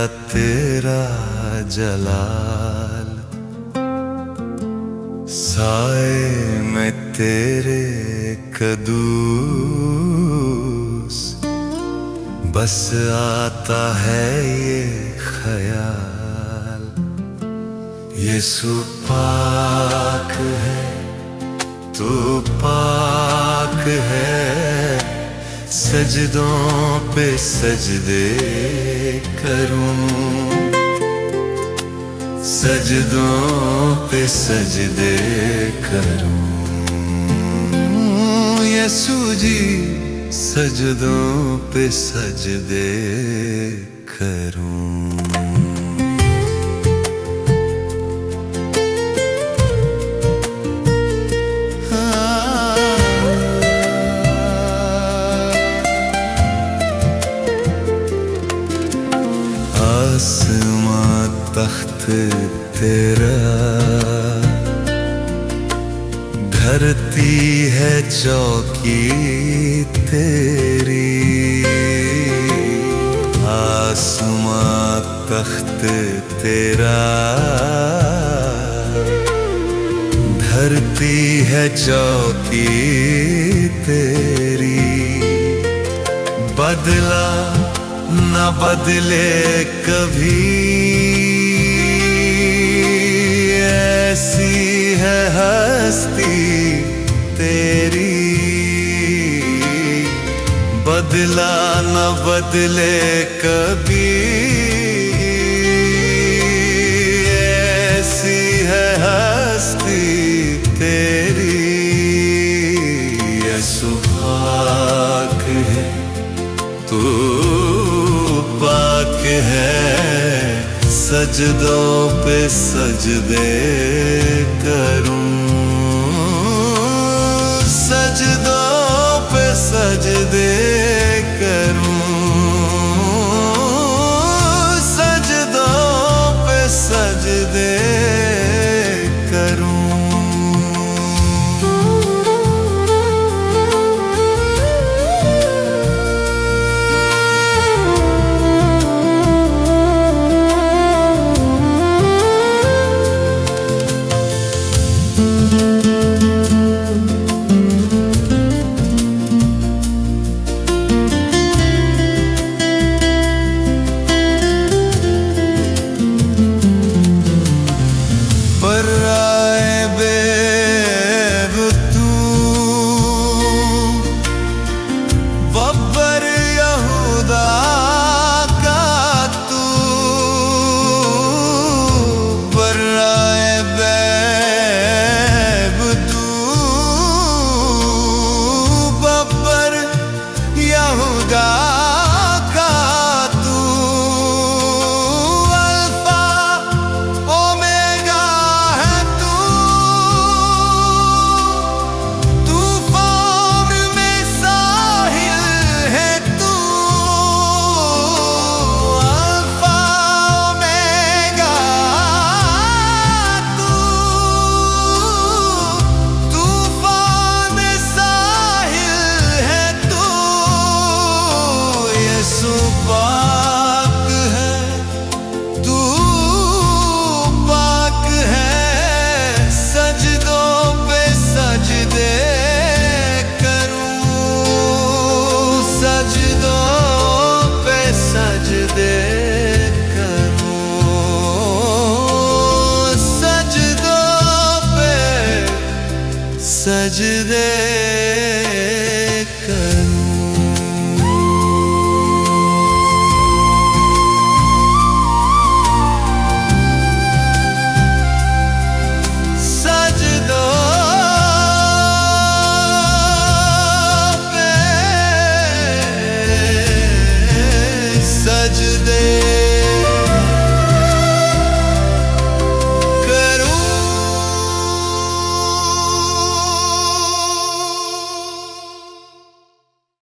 तेरा जलाल, साए में तेरे कदूस, बस आता है ये ख्याल। यीशु पाक है, तू पाक है, सजदों पे सजदे करूं, सजदों पे सजदे करूं। यीशु जी सजदों पे सजदे करूं। आसमां तख्त तेरा, धरती है चौकी तेरी। आसमां तख्त तेरा, धरती है चौकी तेरी। बदला न बदले कभी, ऐसी है हस्ती तेरी। बदला न बदले कभी, ऐसी है हस्ती तेरी। यीशु पाक है, तू पाक है, सजदों पे सजदे करूं, सजदों पे सजदे करूं, सजदों पे सजदे करूं। सजदे